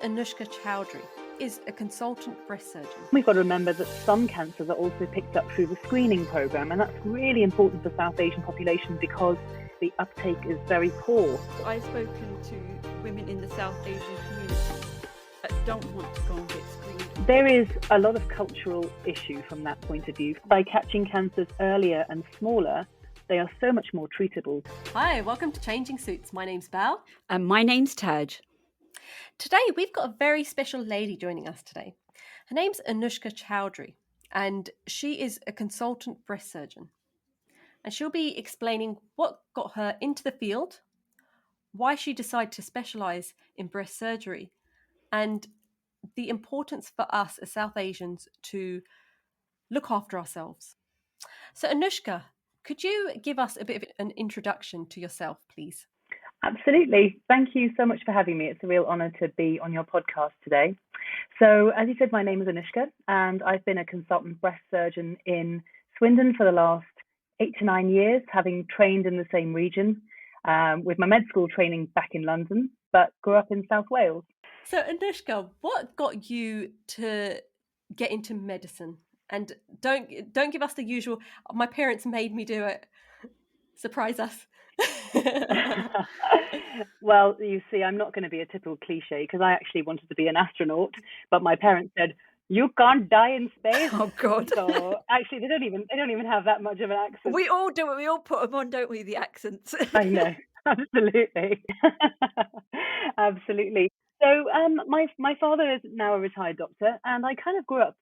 Anushka Chaudhry is a consultant breast surgeon. We've got to remember that some cancers are also picked up through the screening programme, and that's really important for South Asian population because the uptake is very poor. I've spoken to women in the South Asian community that don't want to go and get screened. There is a lot of cultural issue from that point of view. By catching cancers earlier and smaller, they are so much more treatable. Hi, welcome to Changing Suits. My name's Bal. And my name's Taj. Today we've got a very special lady joining us today. Her name's Anushka Chaudhry, and she is a consultant breast surgeon. And she'll be explaining what got her into the field, why she decided to specialise in breast surgery, and the importance for us as South Asians to look after ourselves. So Anushka, could you give us a bit of an introduction to yourself, please? Absolutely. Thank you so much for having me. It's a real honour to be on your podcast today. So, as you said, my name is Anushka, and I've been a consultant breast surgeon in Swindon for the last 8 to 9 years, having trained in the same region, with my med school training back in London, but grew up in South Wales. So, Anushka, what got you to get into medicine? And don't give us the usual, my parents made me do it. Surprise us. Well, you see, I'm not going to be a typical cliche because I actually wanted to be an astronaut, but my parents said, "You can't die in space." Oh God! So actually, they don't even have that much of an accent. We all do it. We all put them on, don't we? The accents. I know, absolutely, absolutely. So my father is now a retired doctor, and I kind of grew up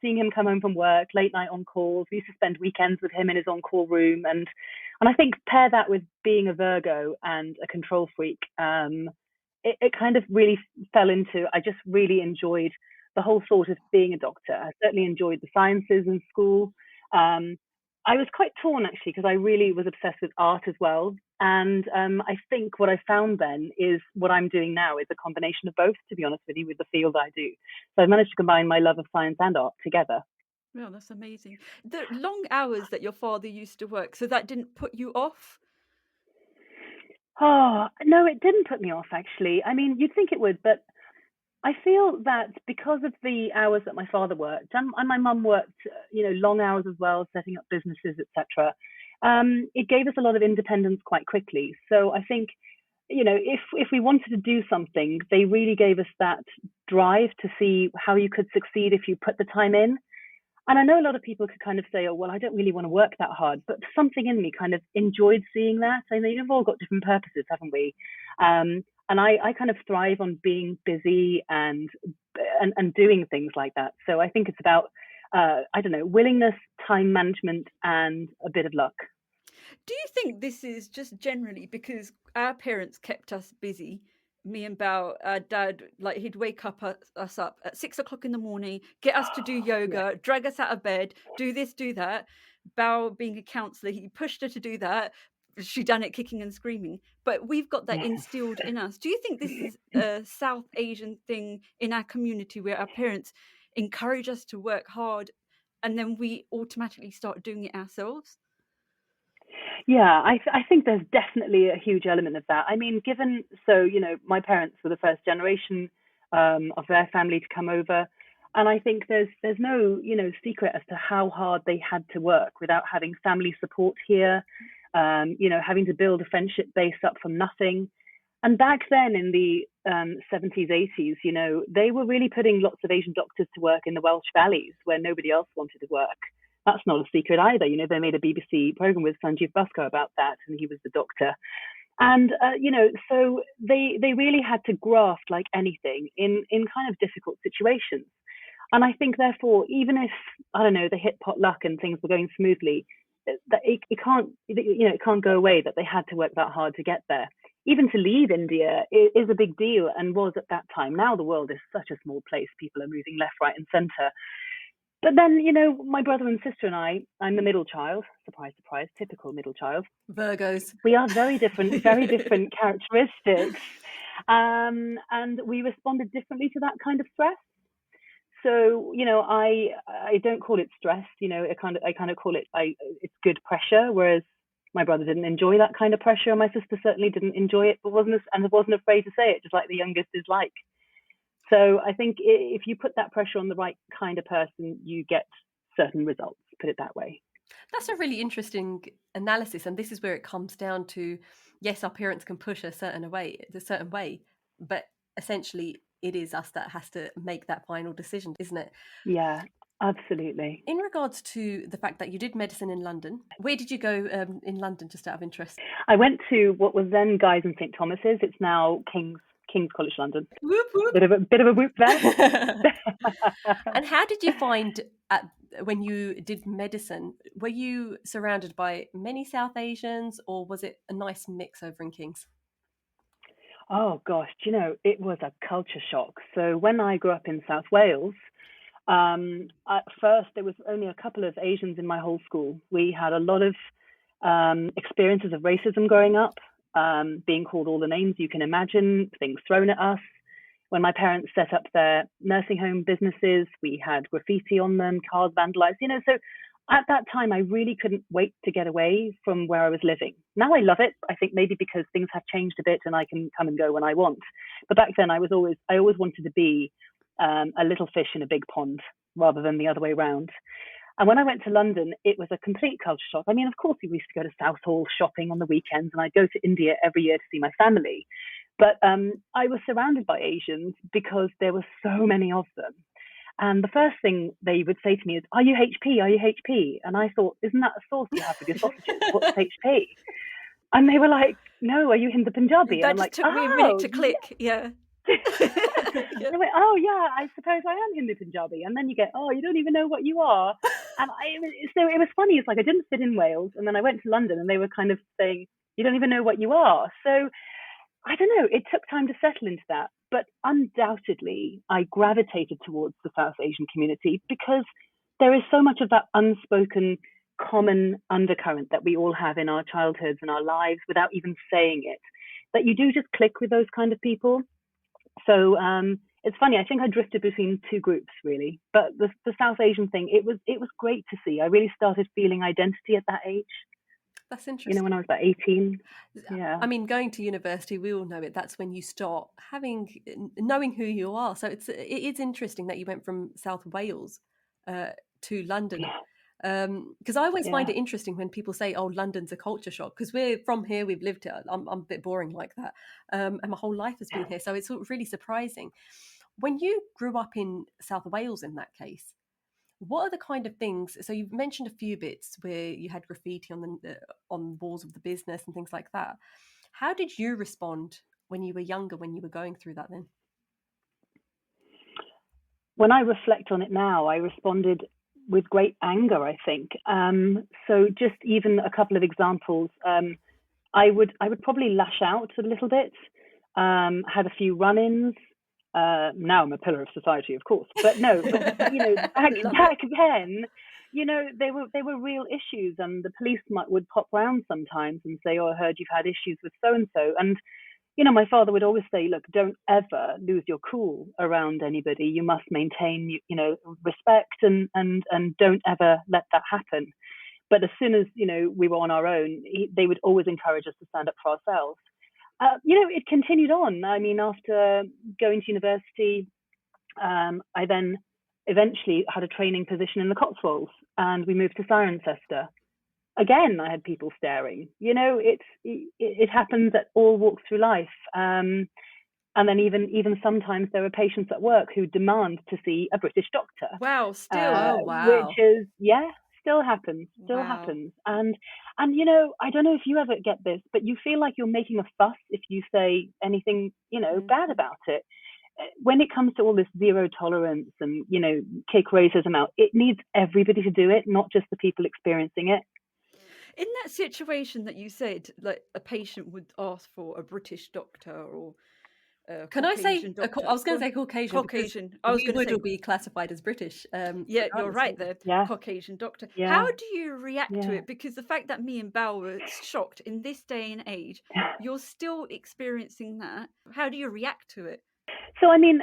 seeing him come home from work, late night on calls. We used to spend weekends with him in his on-call room, and I think pair that with being a Virgo and a control freak, it kind of really fell into, I just really enjoyed the whole thought of being a doctor. I certainly enjoyed the sciences in school. I was quite torn actually because I really was obsessed with art as well. And I think what I found then is what I'm doing now is a combination of both, to be honest with you, with the field I do. So I've managed to combine my love of science and art together. Well, that's amazing. The long hours that your father used to work, so that didn't put you off? Oh, no, it didn't put me off actually. I mean, you'd think it would, but I feel that because of the hours that my father worked, and my mum worked, long hours as well, setting up businesses, etc. It gave us a lot of independence quite quickly. So I think, if we wanted to do something, they really gave us that drive to see how you could succeed if you put the time in. And I know a lot of people could kind of say, oh, well, I don't really want to work that hard, but something in me kind of enjoyed seeing that. I know we've all got different purposes, haven't we? And I kind of thrive on being busy and doing things like that. So I think it's about, willingness, time management, and a bit of luck. Do you think this is just generally because our parents kept us busy? Me and Bal, our dad, he'd wake us up at 6 o'clock in the morning, get us to do yoga, drag us out of bed, do this, do that. Bal, being a counsellor, he pushed her to do that. She done it kicking and screaming. But we've got that instilled in us. Do you think this is a South Asian thing in our community where our parents encourage us to work hard and then we automatically start doing it ourselves? Yeah, I think there's definitely a huge element of that. I mean, my parents were the first generation of their family to come over. And I think there's no, secret as to how hard they had to work without having family support here, having to build a friendship base up from nothing. And back then in the 70s, 80s, they were really putting lots of Asian doctors to work in the Welsh valleys where nobody else wanted to work. That's not a secret either. They made a BBC program with Sanjeev Bhaskar about that, and he was the doctor. And, so they really had to graft like anything in kind of difficult situations. And I think, therefore, even if, they hit potluck and things were going smoothly, that it can't go away that they had to work that hard to get there. Even to leave India is a big deal and was at that time. Now the world is such a small place. People are moving left, right, and centre. But then, my brother and sister and I'm the middle child. Surprise, surprise, typical middle child. Virgos. We are very different characteristics. And we responded differently to that kind of stress. So, I don't call it stress, I kind of call it, it's good pressure, whereas my brother didn't enjoy that kind of pressure. And my sister certainly didn't enjoy it, but wasn't afraid to say it, just like the youngest is like. So I think if you put that pressure on the right kind of person, you get certain results, put it that way. That's a really interesting analysis, and this is where it comes down to, yes, our parents can push a certain way, but essentially it is us that has to make that final decision, isn't it? Yeah, absolutely. In regards to the fact that you did medicine in London, where did you go in London, just out of interest? I went to what was then Guy's and St Thomas's. It's now King's College London. Whoop, whoop. Bit of a whoop there. And how did you find when you did medicine? Were you surrounded by many South Asians, or was it a nice mix over in King's? Oh gosh, it was a culture shock. So when I grew up in South Wales, at first there was only a couple of Asians in my whole school. We had a lot of experiences of racism growing up, being called all the names you can imagine, things thrown at us. When my parents set up their nursing home businesses, we had graffiti on them, cars vandalized, so at that time, I really couldn't wait to get away from where I was living. Now I love it. I think maybe because things have changed a bit and I can come and go when I want. But back then, I always wanted to be a little fish in a big pond rather than the other way around. And when I went to London, it was a complete culture shock. I mean, of course, we used to go to Southall shopping on the weekends, and I'd go to India every year to see my family. But I was surrounded by Asians because there were so many of them. And the first thing they would say to me is, "Are you HP? Are you HP?" And I thought, "Isn't that a sauce you have with your sausages? What's HP?" And they were like, "No, are you Hindu Punjabi?" That and I'm just like, took me a minute to click. Yeah. They went, "Oh yeah, I suppose I am Hindu Punjabi." And then you get, "Oh, you don't even know what you are." And so it was funny. It's like I didn't fit in Wales, and then I went to London, and they were kind of saying, "You don't even know what you are." So I don't know, it took time to settle into that, but undoubtedly I gravitated towards the South Asian community because there is so much of that unspoken common undercurrent that we all have in our childhoods and our lives without even saying it, that you do just click with those kind of people. So it's funny, I think I drifted between two groups really, but the South Asian thing, it was great to see. I really started feeling identity at that age. That's interesting. When I was about 18. Yeah. I mean, going to university, we all know it. That's when you start knowing who you are. So it is interesting that you went from South Wales to London. Because I always find it interesting when people say, "Oh, London's a culture shock," because we're from here, we've lived here. I'm a bit boring like that, and my whole life has been here, so it's really surprising. When you grew up in South Wales, in that case, what are the kind of things? So you've mentioned a few bits where you had graffiti on walls of the business and things like that. How did you respond when you were younger, when you were going through that then? When I reflect on it now, I responded with great anger, I think. So just even a couple of examples. I would probably lash out a little bit, had a few run-ins. Now I'm a pillar of society, of course, but no, back then, they were real issues, and the police would pop round sometimes and say, "Oh, I heard you've had issues with so and so," and my father would always say, "Look, don't ever lose your cool around anybody. You must maintain, respect, and don't ever let that happen." But as soon as we were on our own, they would always encourage us to stand up for ourselves. It continued on. I mean, after going to university, I then eventually had a training position in the Cotswolds, and we moved to Cirencester. Again, I had people staring. It happens at all walks through life. And then even sometimes there are patients at work who demand to see a British doctor. Wow, still. Oh, wow. Which is, still happens. And I don't know if you ever get this, but you feel like you're making a fuss if you say anything, bad about it. When it comes to all this zero tolerance and, kick racism out, it needs everybody to do it, not just the people experiencing it. In that situation that you said, like a patient would ask for a British doctor or Can I say? doctor. I was going to say Caucasian. Caucasian. I was we going to say all be classified as British. Yeah, you're right there. Yeah. Caucasian doctor. Yeah. How do you react to it? Because the fact that me and Bal were shocked in this day and age, you're still experiencing that. How do you react to it? So, I mean,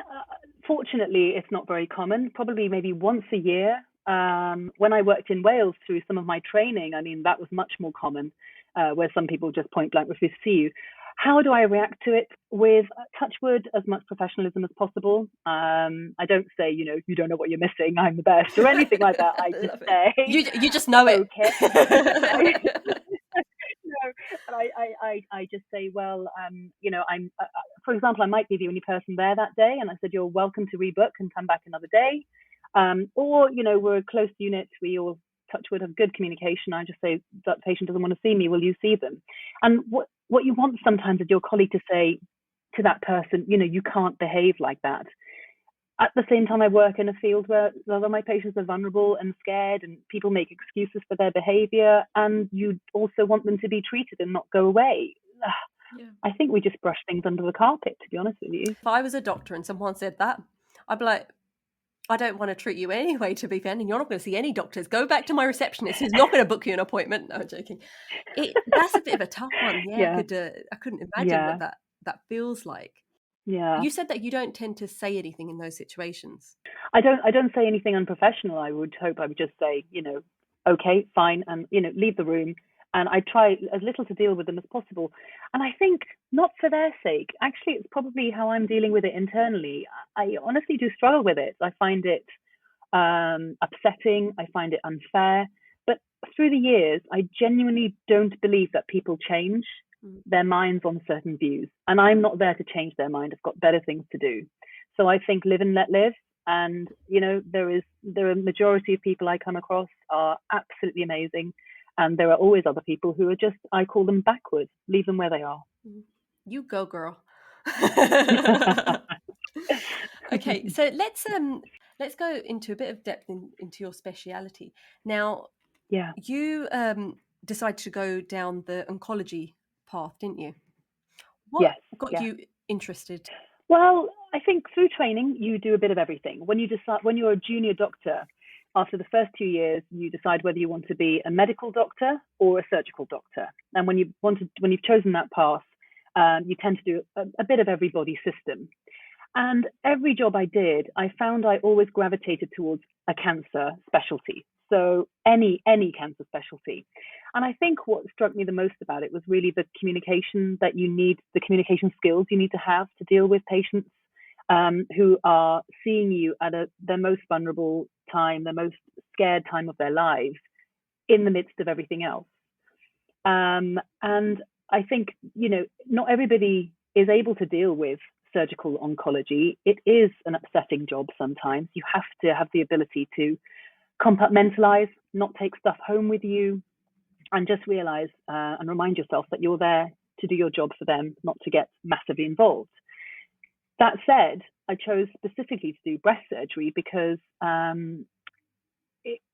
fortunately, it's not very common. Probably maybe once a year. When I worked in Wales through some of my training, I mean, that was much more common, where some people just point blank refuse to see you. How do I react to it? With touch wood, as much professionalism as possible. I don't say, you don't know what you're missing, I'm the best, or anything like that. I just Love it. say, You just know it. okay. No, and I just say, well, I'm, for example, I might be the only person there that day, and I said, you're welcome to rebook and come back another day. Or, we're a close unit, we all touch wood have good communication. I just say, that patient doesn't want to see me, will you see them? And what you want sometimes is your colleague to say to that person, you can't behave like that. At the same time, I work in a field where a lot of my patients are vulnerable and scared, and people make excuses for their behavior, and you also want them to be treated and not go away. Yeah. I think we just brush things under the carpet, to be honest with you. If I was a doctor and someone said that, I'd be like, I don't want to treat you anyway, to be fair, and you're not going to see any doctors. Go back to my receptionist who's not going to book you an appointment. No, I'm joking. That's a bit of a tough one. Yeah, Yeah, I couldn't imagine yeah, what that feels like. yeah. You said that you don't tend to say anything in those situations. I don't say anything unprofessional. I would hope I would just say, okay, fine, and leave the room. And I try as little to deal with them as possible. And I think not for their sake. Actually, it's probably how I'm dealing with it internally. I honestly do struggle with it. I find it upsetting. I find it unfair. But through the years, I genuinely don't believe that people change their minds on certain views. And I'm not there to change their mind. I've got better things to do. So I think live and let live. And there are a majority of people I come across are absolutely amazing, and there are always other people who are just, I call them backwards. Leave them where they are. You go, girl. Okay, so let's go into a bit of depth into your speciality. Now, Yeah. you decided to go down the oncology path, didn't you? What Yes. got Yeah. you interested? Well, I think through training, you do a bit of everything. When you're a junior doctor, after the first 2 years, you decide whether you want to be a medical doctor or a surgical doctor. And when you've chosen that path, you tend to do a bit of every body system. And every job I did, I found I always gravitated towards a cancer specialty. So any cancer specialty. And I think what struck me the most about it was really the communication that you need, the communication skills you need to have to deal with patients who are seeing you at their most vulnerable time, the most scared time of their lives, in the midst of everything else. And I think, not everybody is able to deal with surgical oncology. It is an upsetting job sometimes. You have to have the ability to compartmentalize, not take stuff home with you, and just realize and remind yourself that you're there to do your job for them, not to get massively involved. That said, I chose specifically to do breast surgery because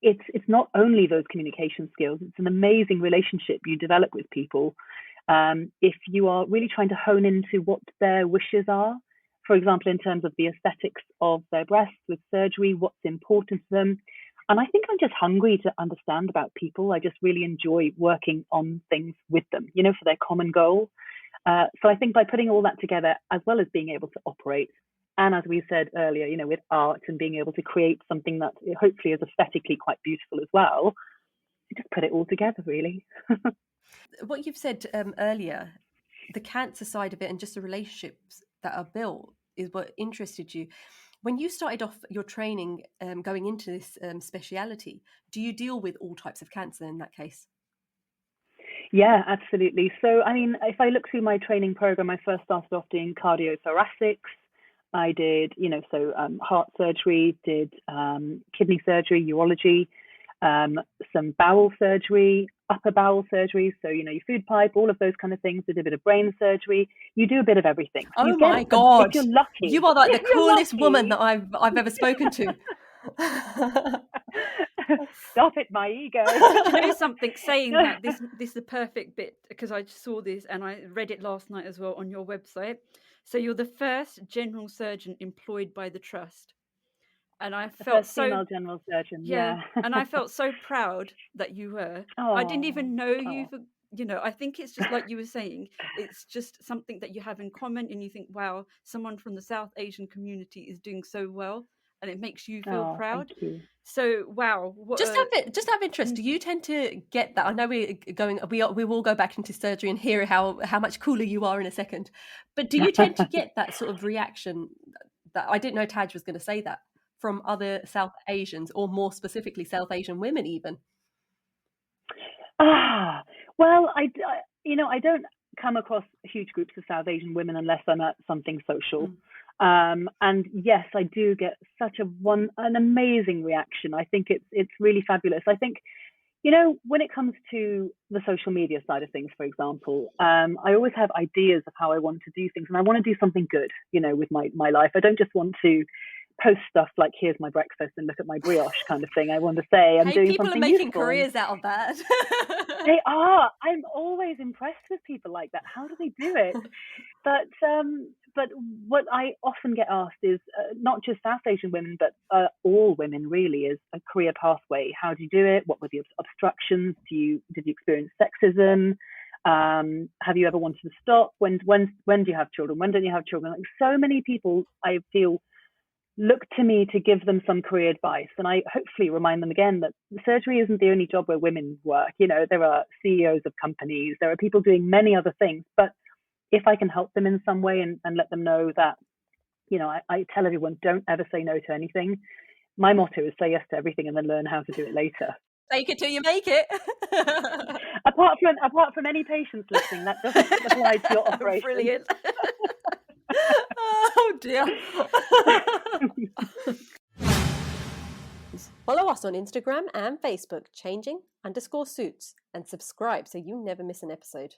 it's not only those communication skills, it's an amazing relationship you develop with people. If you are really trying to hone into what their wishes are, for example, in terms of the aesthetics of their breasts with surgery, what's important to them. And I think I'm just hungry to understand about people. I just really enjoy working on things with them, for their common goal. So I think by putting all that together, as well as being able to operate, and as we said earlier, with art and being able to create something that hopefully is aesthetically quite beautiful as well, you just put it all together, really. What you've said earlier, the cancer side of it and just the relationships that are built is what interested you. When you started off your training going into this speciality, do you deal with all types of cancer in that case? Yeah, absolutely. So, I mean, if I look through my training program, I first started off doing cardiothoracics. I did, heart surgery, did kidney surgery, urology, some bowel surgery, upper bowel surgery. So, your food pipe, all of those kind of things. Did a bit of brain surgery. You do a bit of everything. So Oh you get, my God. if you're lucky, You are like the if you're coolest woman lucky. that I've ever spoken to. Stop it, my ego. Do you know something? Saying that this is the perfect bit, because I just saw this and I read it last night as well on your website. So you're the first general surgeon employed by the trust, and I The felt first so female general surgeon. Yeah. and I felt so proud that you were. I didn't Oh, even know you. oh. I think it's just like you were saying. It's just something that you have in common, and you think, wow, someone from the South Asian community is doing so well. and it makes you feel Oh, proud. thank you. So wow, what Just have interest. Do you tend to get that? I know we will go back into surgery and hear how much cooler you are in a second. But do you tend to get that sort of reaction that I didn't know Taj was going to say that from other South Asians, or more specifically South Asian women even? Well, I don't come across huge groups of South Asian women unless I'm at something social. And yes, I do get such an amazing reaction. I think it's really fabulous. I think, when it comes to the social media side of things, for example, I always have ideas of how I want to do things, and I want to do something good, with my life. I don't just want to post stuff like, here's my breakfast and look at my brioche kind of thing. I want to say I'm doing People are something making useful. careers out of that. They are. I'm always impressed with people like that. How do they do it? But what I often get asked is not just South Asian women, but all women really, is a career pathway. How do you do it? What were the obstructions? Did you experience sexism? Have you ever wanted to stop? When do you have children? When don't you have children? Like, so many people, I feel, look to me to give them some career advice, and I hopefully remind them again that surgery isn't the only job where women work. There are CEOs of companies, there are people doing many other things, but if I can help them in some way and let them know that, I tell everyone, don't ever say no to anything. My motto is say yes to everything and then learn how to do it later. Take it till you make it. apart from any patients listening, that doesn't apply to your operation. Brilliant. Oh dear. Follow us on Instagram and Facebook, changing_suits, and subscribe so you never miss an episode.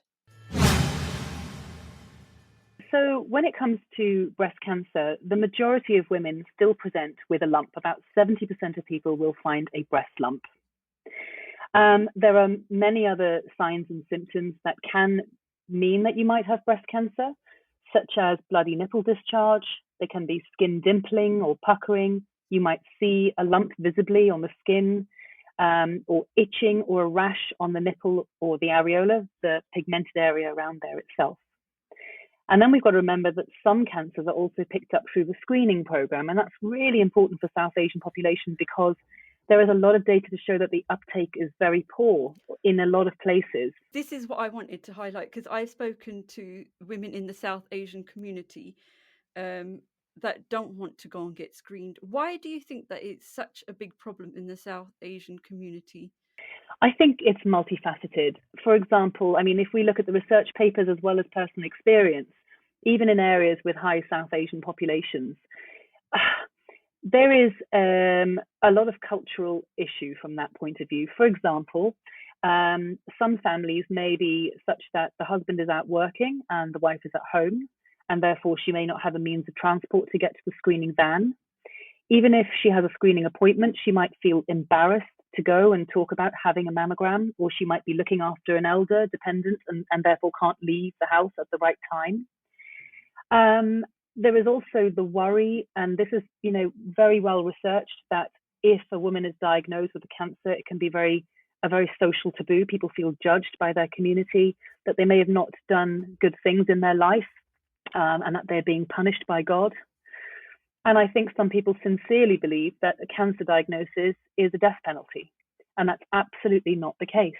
So when it comes to breast cancer, the majority of women still present with a lump. About 70% of people will find a breast lump. There are many other signs and symptoms that can mean that you might have breast cancer, such as bloody nipple discharge. There can be skin dimpling or puckering. You might see a lump visibly on the skin, or itching or a rash on the nipple or the areola, the pigmented area around there itself. And then we've got to remember that some cancers are also picked up through the screening program. And that's really important for South Asian population, because there is a lot of data to show that the uptake is very poor in a lot of places. This is what I wanted to highlight, because I've spoken to women in the South Asian community that don't want to go and get screened. Why do you think that it's such a big problem in the South Asian community? I think it's multifaceted. For example, if we look at the research papers as well as personal experience, even in areas with high South Asian populations, there is a lot of cultural issue from that point of view. For example, some families may be such that the husband is out working and the wife is at home, and therefore she may not have a means of transport to get to the screening van. Even if she has a screening appointment, she might feel embarrassed to go and talk about having a mammogram, or she might be looking after an elder dependent and therefore can't leave the house at the right time. There is also the worry, and this is, very well researched, that if a woman is diagnosed with a cancer, it can be a very social taboo. People feel judged by their community, that they may have not done good things in their life, and that they're being punished by God. And I think some people sincerely believe that a cancer diagnosis is a death penalty, and that's absolutely not the case.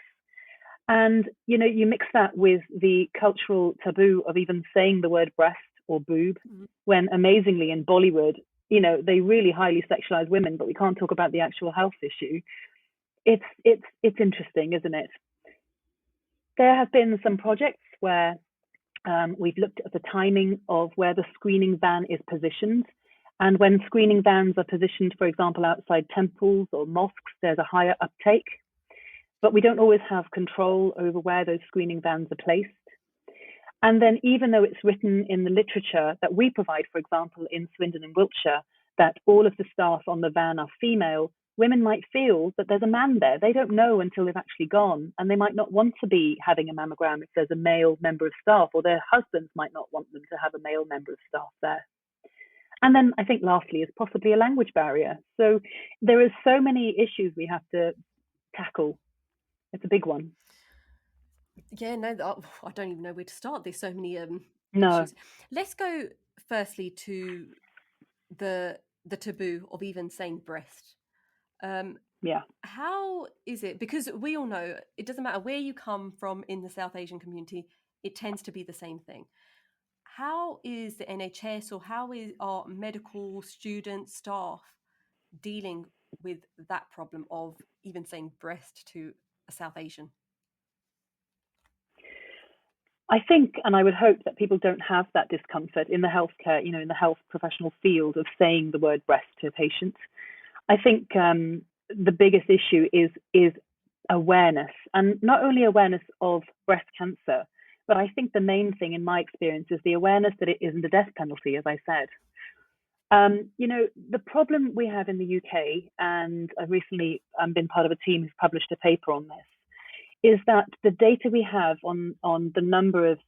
And, you mix that with the cultural taboo of even saying the word breast or boob, when amazingly in Bollywood, they really highly sexualize women, but we can't talk about the actual health issue. It's interesting, isn't it? There have been some projects where we've looked at the timing of where the screening van is positioned. And when screening vans are positioned, for example, outside temples or mosques, there's a higher uptake. But we don't always have control over where those screening vans are placed. And then even though it's written in the literature that we provide, for example, in Swindon and Wiltshire, that all of the staff on the van are female, women might feel that there's a man there. They don't know until they've actually gone, and they might not want to be having a mammogram if there's a male member of staff, or their husbands might not want them to have a male member of staff there. And then I think lastly is possibly a language barrier. So there are so many issues we have to tackle. It's a big one. Yeah, no, I don't even know where to start. There's so many No. issues. Let's go firstly to the the taboo of even saying breast. Yeah. How is it? Because we all know it doesn't matter where you come from in the South Asian community, it tends to be the same thing. How is the NHS or are medical students, staff dealing with that problem of even saying breast to a South Asian? I think, and I would hope that people don't have that discomfort in the healthcare, in the health professional field of saying the word breast to a patient. I think the biggest issue is awareness, and not only awareness of breast cancer, but I think the main thing in my experience is the awareness that it isn't a death penalty, as I said. The problem we have in the UK, and I've recently been part of a team who's published a paper on this, is that the data we have on the number of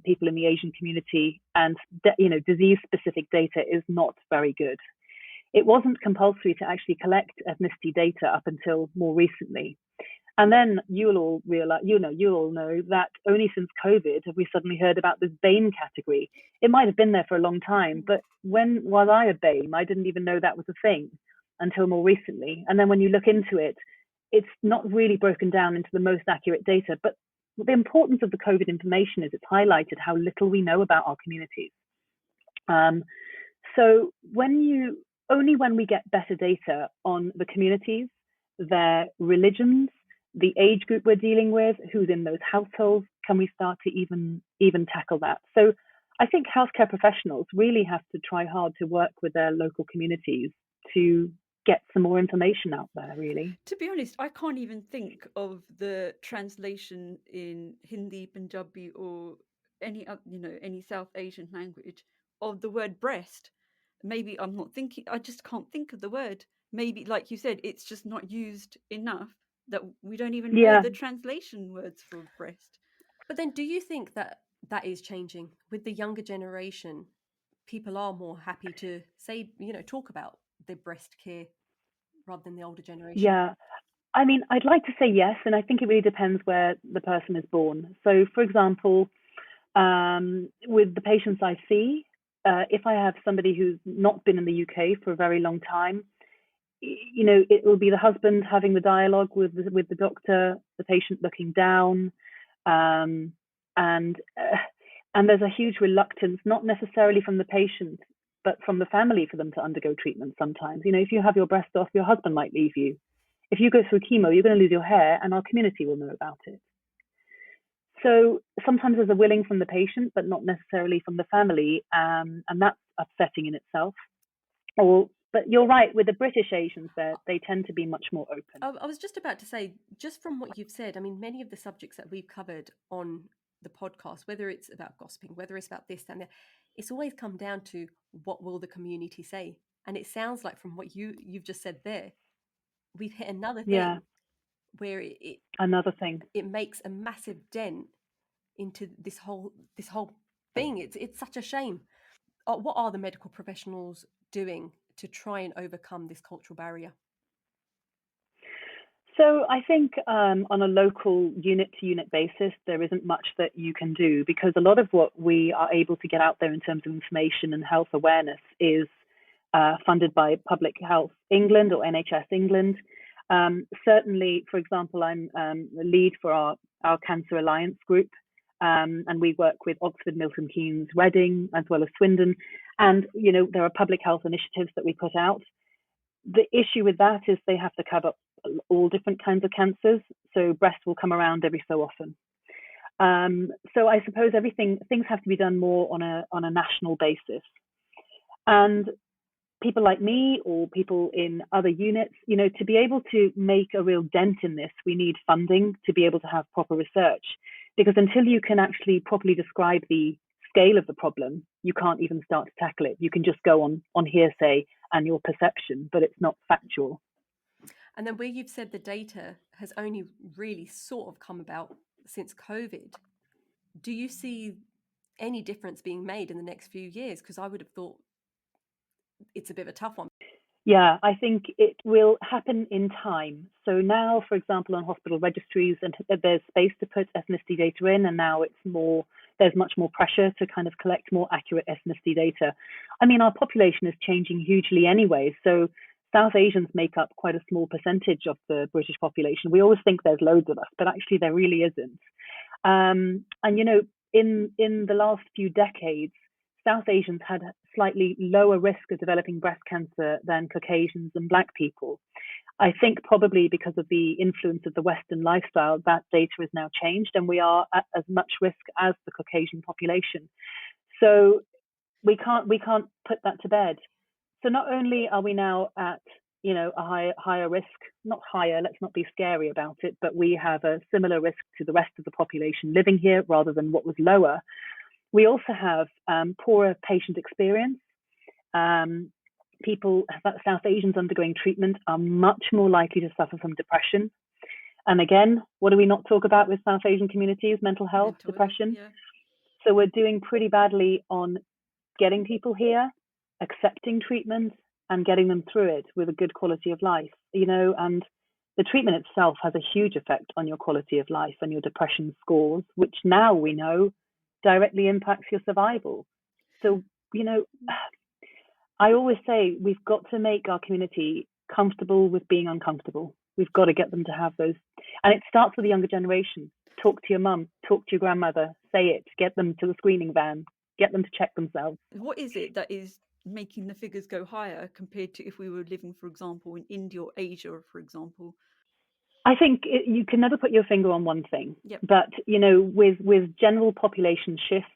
people in the Asian community and disease-specific data is not very good. It wasn't compulsory to actually collect ethnicity data up until more recently. And then you'll all know that only since COVID have we suddenly heard about this BAME category. It might have been there for a long time, but when was I a BAME? I didn't even know that was a thing until more recently. And then when you look into it, it's not really broken down into the most accurate data. But the importance of the COVID information is it's highlighted how little we know about our communities. So only when we get better data on the communities, their religions, the age group we're dealing with, who's in those households, can we start to even tackle that. So I think healthcare professionals really have to try hard to work with their local communities to get some more information out there, really. To be honest, I can't even think of the translation in Hindi, Punjabi, or any South Asian language of the word breast. Maybe I'm not thinking, I just can't think of the word. Maybe, like you said, it's just not used enough that we don't even know the translation words for breast. But then do you think that is changing with the younger generation? People are more happy to say, talk about their breast care rather than the older generation. Yeah. I mean, I'd like to say yes, and I think it really depends where the person is born. So, for example, with the patients I see, if I have somebody who's not been in the UK for a very long time, it will be the husband having the dialogue with the doctor, the patient looking down, and there's a huge reluctance, not necessarily from the patient, but from the family, for them to undergo treatment. Sometimes, if you have your breast off, your husband might leave you. If you go through chemo, you're going to lose your hair, and our community will know about it. So sometimes there's a willing from the patient, but not necessarily from the family, and that's upsetting in itself. But you're right, with the British Asians, they tend to be much more open. I was just about to say, just from what you've said, I mean, many of the subjects that we've covered on the podcast, whether it's about gossiping, whether it's about this and that, it's always come down to what will the community say. And it sounds like from what you've just said there, we've hit another thing where it makes a massive dent into this whole thing. It's such a shame. What are the medical professionals doing to try and overcome this cultural barrier? So I think on a local unit-to-unit basis, there isn't much that you can do, because a lot of what we are able to get out there in terms of information and health awareness is funded by Public Health England or NHS England. Certainly, for example, I'm the lead for our Cancer Alliance group, and we work with Oxford, Milton Keynes, Reading, as well as Swindon. And, there are public health initiatives that we put out. The issue with that is they have to cover all different kinds of cancers. So breast will come around every so often. So I suppose things have to be done more on a national basis. And people like me or people in other units, to be able to make a real dent in this, we need funding to be able to have proper research. Because until you can actually properly describe the scale of the problem, you can't even start to tackle it. You can just go on hearsay and your perception, but it's not factual. And then where you've said the data has only really sort of come about since COVID, do you see any difference being made in the next few years? Because I would have thought it's a bit of a tough one. Yeah, I think it will happen in time. So now, for example, on hospital registries, and there's space to put ethnicity data in, and now it's more there's much more pressure to kind of collect more accurate ethnicity data. I mean, our population is changing hugely anyway. So South Asians make up quite a small percentage of the British population. We always think there's loads of us, but actually there really isn't. And in the last few decades, South Asians had slightly lower risk of developing breast cancer than Caucasians and Black people. I think probably because of the influence of the Western lifestyle, that data is now changed, and we are at as much risk as the Caucasian population. So we can't put that to bed. So not only are we now at a higher risk, not higher, let's not be scary about it, but we have a similar risk to the rest of the population living here rather than what was lower. We also have poorer patient experience. South Asians undergoing treatment are much more likely to suffer from depression. And again, what do we not talk about with South Asian communities? Mental health, depression. Yeah. So we're doing pretty badly on getting people here, accepting treatment, and getting them through it with a good quality of life. And the treatment itself has a huge effect on your quality of life and your depression scores, which now we know directly impacts your survival. So, I always say we've got to make our community comfortable with being uncomfortable. We've got to get them to have those. And it starts with the younger generation. Talk to your mum, talk to your grandmother, say it, get them to the screening van, get them to check themselves. What is it that is making the figures go higher compared to if we were living, for example, in India or Asia, for example? I think you can never put your finger on one thing. Yep. But, with general population shifts,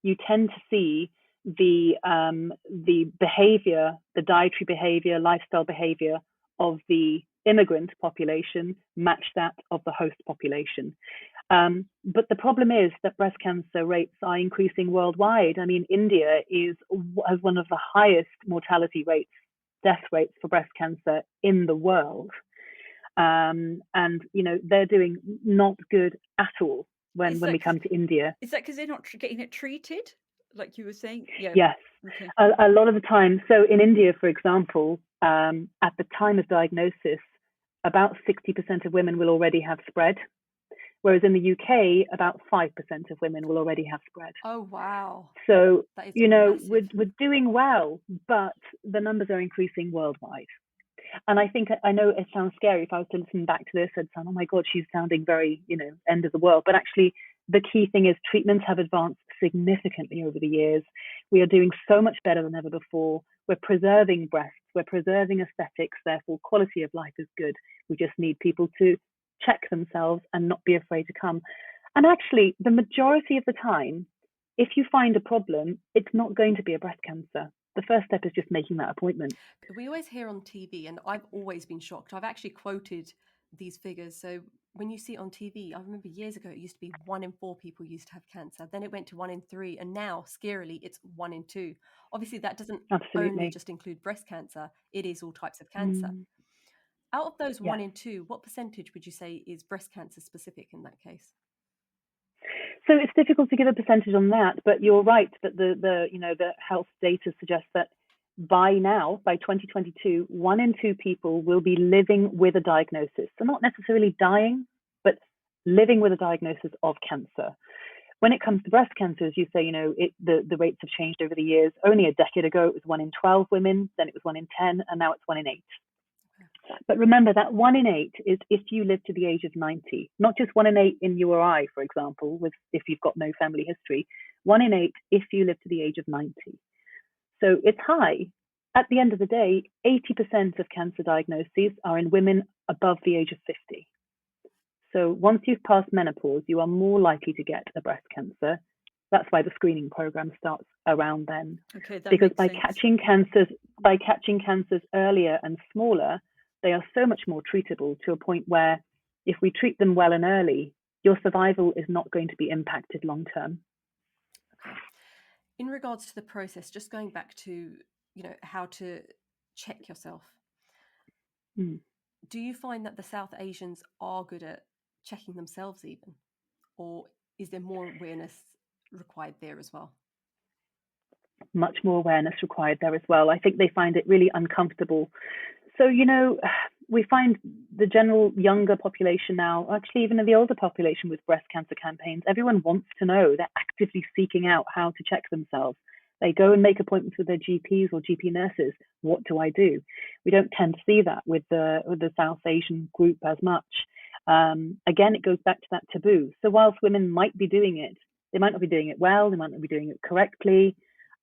you tend to see the behavior, the dietary behavior, lifestyle behavior of the immigrant population match that of the host population. But the problem is that breast cancer rates are increasing worldwide. I mean, India has one of the highest mortality rates, death rates for breast cancer in the world. And they're doing not good at all when we come to India. Is that because they're not getting it treated, like you were saying? Yeah. Yes. Okay. A lot of the time. So in India, for example, at the time of diagnosis, about 60% of women will already have spread, whereas in the UK, about 5% of women will already have spread. Oh, wow. So, that is we're doing well, but the numbers are increasing worldwide. And I know it sounds scary. If I was to listen back to this, I'd sound, oh my God, she's sounding very, end of the world. But actually, the key thing is treatments have advanced significantly over the years. We are doing so much better than ever before. We're preserving breasts. We're preserving aesthetics. Therefore, quality of life is good. We just need people to check themselves and not be afraid to come. And actually, the majority of the time, if you find a problem, it's not going to be a breast cancer. The first step is just making that appointment. We always hear on TV, and I've always been shocked. I've actually quoted these figures. So when you see it on TV, I remember years ago, it used to be 1 in 4 people used to have cancer. Then it went to 1 in 3. And now, scarily, it's 1 in 2. Obviously, that doesn't only just include breast cancer. It is all types of cancer. Out of those 1 in 2, what percentage would you say is breast cancer specific in that case? So it's difficult to give a percentage on that, but you're right that the health data suggests that by 2022, 1 in 2 people will be living with a diagnosis. So not necessarily dying, but living with a diagnosis of cancer. When it comes to breast cancer, as you say, the rates have changed over the years. Only a decade ago, it was 1 in 12 women, then it was 1 in 10, and now it's 1 in 8. But remember that 1 in 8 is if you live to the age of 90, not just 1 in 8 in you or I, for example, if you've got no family history, 1 in 8 if you live to the age of 90. So it's high. At the end of the day, 80% of cancer diagnoses are in women above the age of 50. So once you've passed menopause, you are more likely to get a breast cancer. That's why the screening program starts around then. Okay, that because makes catching cancers earlier and smaller, they are so much more treatable to a point where if we treat them well and early, your survival is not going to be impacted long term. Okay. In regards to the process, just going back to, how to check yourself. Do you find that the South Asians are good at checking themselves even? Or is there more awareness required there as well? Much more awareness required there as well. I think they find it really uncomfortable. So, we find the general younger population now, actually even in the older population with breast cancer campaigns, everyone wants to know. They're actively seeking out how to check themselves. They go and make appointments with their GPs or GP nurses. What do I do? We don't tend to see that with the South Asian group as much. Again, it goes back to that taboo. So whilst women might be doing it, they might not be doing it well, they might not be doing it correctly.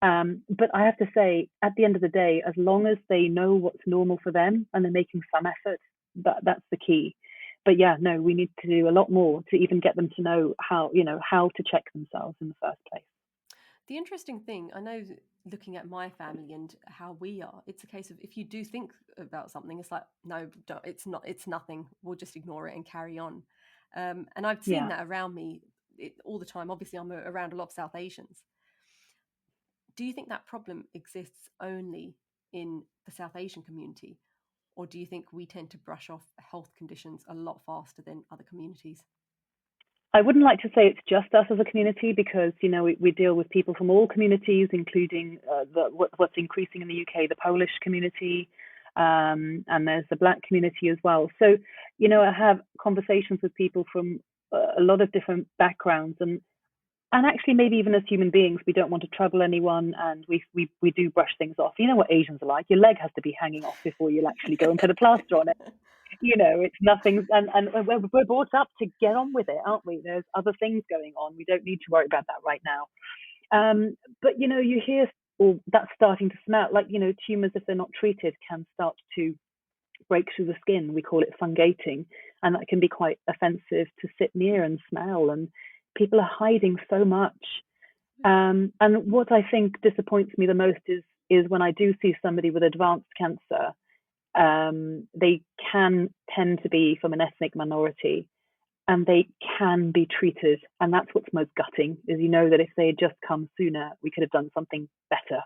But I have to say, at the end of the day, as long as they know what's normal for them and they're making some effort, that's the key. But yeah, no, we need to do a lot more to even get them to know how to check themselves in the first place. The interesting thing, I know, looking at my family and how we are, it's a case of if you do think about something, it's like, no, don't, it's nothing. We'll just ignore it and carry on. And I've seen Yeah. that around me all the time. Obviously, I'm around a lot of South Asians. Do you think that problem exists only in the South Asian community? Or do you think we tend to brush off health conditions a lot faster than other communities? I wouldn't like to say it's just us as a community because we deal with people from all communities, including what's increasing in the UK, the Polish community, and there's the Black community as well. So I have conversations with people from a lot of different backgrounds, and actually maybe even as human beings we don't want to trouble anyone, and we do brush things off. You know what Asians are like. Your leg has to be hanging off before you'll actually go and put a plaster on it. It's nothing, and we're brought up to get on with it, aren't we? There's other things going on. We don't need to worry about that right now. But you hear, or that's starting to smell like, tumors, if they're not treated, can start to break through the skin. We call it fungating, and that can be quite offensive to sit near and smell. And people are hiding so much. And what I think disappoints me the most is when I do see somebody with advanced cancer. They can tend to be from an ethnic minority, and they can be treated. And that's what's most gutting, is that if they had just come sooner, we could have done something better.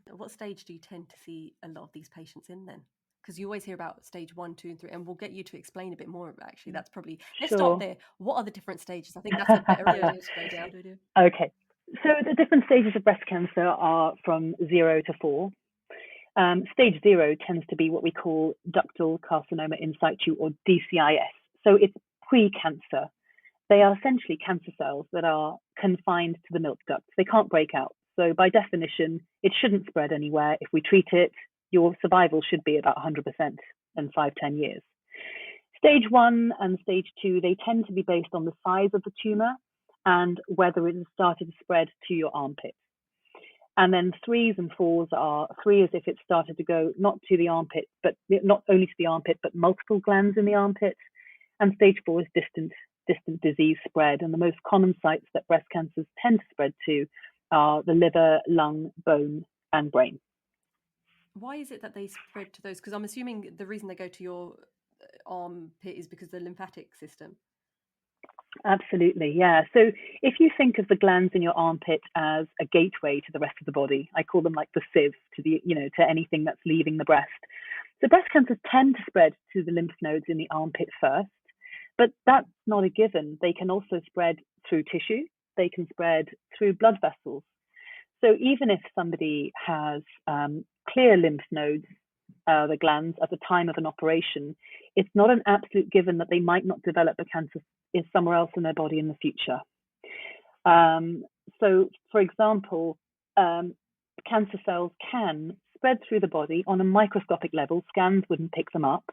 At what stage do you tend to see a lot of these patients in then? Because you always hear about stage 1, 2, and 3, and we'll get you to explain a bit more. Actually, that's probably, let's start Sure. there. What are the different stages? I think that's a better road to go down. Okay. So the different stages of breast cancer are from 0 to 4. Stage 0 tends to be what we call ductal carcinoma in situ, or DCIS. So it's pre-cancer. They are essentially cancer cells that are confined to the milk ducts. They can't break out. So by definition, it shouldn't spread anywhere. If we treat it, your survival should be about 100% in 5-10 years. Stage 1 and stage 2, they tend to be based on the size of the tumor and whether it has started to spread to your armpit. And then 3s and 4s are 3 as if it started to go not to the armpit, but not only to the armpit, but multiple glands in the armpit. And stage 4 is distant disease spread. And the most common sites that breast cancers tend to spread to are the liver, lung, bone, and brain. Why is it that they spread to those? Because I'm assuming the reason they go to your armpit is because of the lymphatic system. Absolutely, yeah. So if you think of the glands in your armpit as a gateway to the rest of the body, I call them like the sieve to anything that's leaving the breast. So breast cancers tend to spread to the lymph nodes in the armpit first, but that's not a given. They can also spread through tissue. They can spread through blood vessels. So even if somebody has clear lymph nodes, the glands, at the time of an operation, it's not an absolute given that they might not develop a cancer is somewhere else in their body in the future. So, for example, cancer cells can spread through the body on a microscopic level. Scans wouldn't pick them up.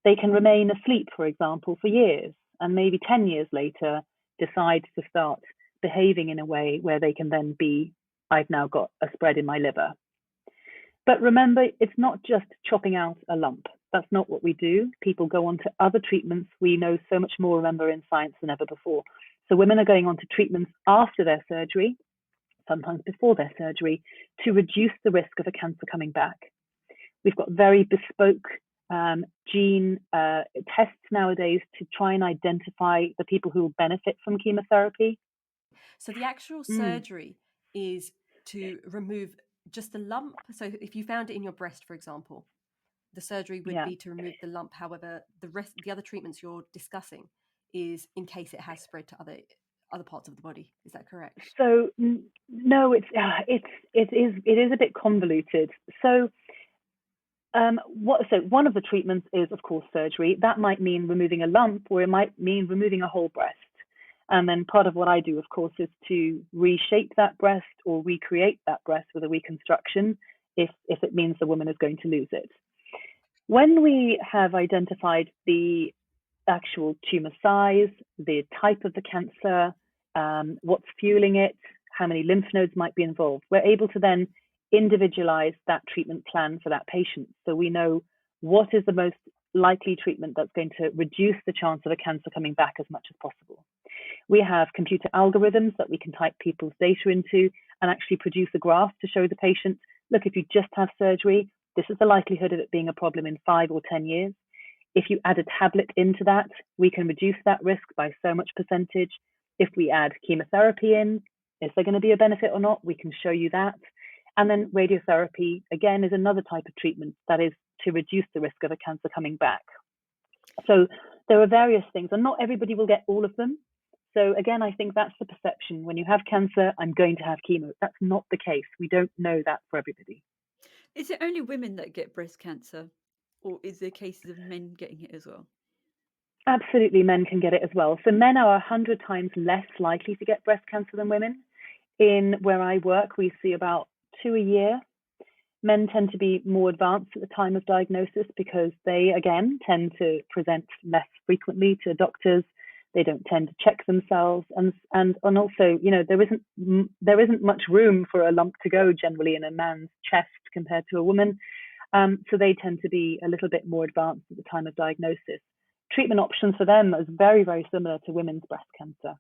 They can remain asleep, for example, for years, and maybe 10 years later decide to start behaving in a way where they can then be, I've now got a spread in my liver. But remember, it's not just chopping out a lump. That's not what we do. People go on to other treatments. We know so much more, remember, in science than ever before. So women are going on to treatments after their surgery, sometimes before their surgery, to reduce the risk of a cancer coming back. We've got very bespoke gene tests nowadays to try and identify the people who will benefit from chemotherapy. So the actual surgery is to remove just the lump. So if you found it in your breast, for example, the surgery would be to remove the lump. However, the other treatments you're discussing is in case it has spread to other parts of the body. Is that correct? So no, it is a bit convoluted. So So one of the treatments is, of course, surgery. That might mean removing a lump, or it might mean removing a whole breast. And then part of what I do, of course, is to reshape that breast or recreate that breast with a reconstruction if it means the woman is going to lose it. When we have identified the actual tumor size, the type of the cancer, what's fueling it, how many lymph nodes might be involved, we're able to then individualize that treatment plan for that patient. So we know what is the most likely treatment that's going to reduce the chance of a cancer coming back as much as possible. We have computer algorithms that we can type people's data into and actually produce a graph to show the patient, look, if you just have surgery, this is the likelihood of it being a problem in 5 or 10 years. If you add a tablet into that, we can reduce that risk by so much percentage. If we add chemotherapy in, is there going to be a benefit or not? We can show you that. And then radiotherapy, again, is another type of treatment that is to reduce the risk of a cancer coming back. So there are various things, and not everybody will get all of them. So again, I think that's the perception. When you have cancer, I'm going to have chemo. That's not the case. We don't know that for everybody. Is it only women that get breast cancer, or is there cases of men getting it as well? Absolutely, men can get it as well. So men are 100 times less likely to get breast cancer than women. In where I work, we see about 2 a year. Men tend to be more advanced at the time of diagnosis because they, again, tend to present less frequently to doctors. They don't tend to check themselves, and also, there isn't much room for a lump to go generally in a man's chest compared to a woman. So they tend to be a little bit more advanced at the time of diagnosis. Treatment options for them is very, very similar to women's breast cancer.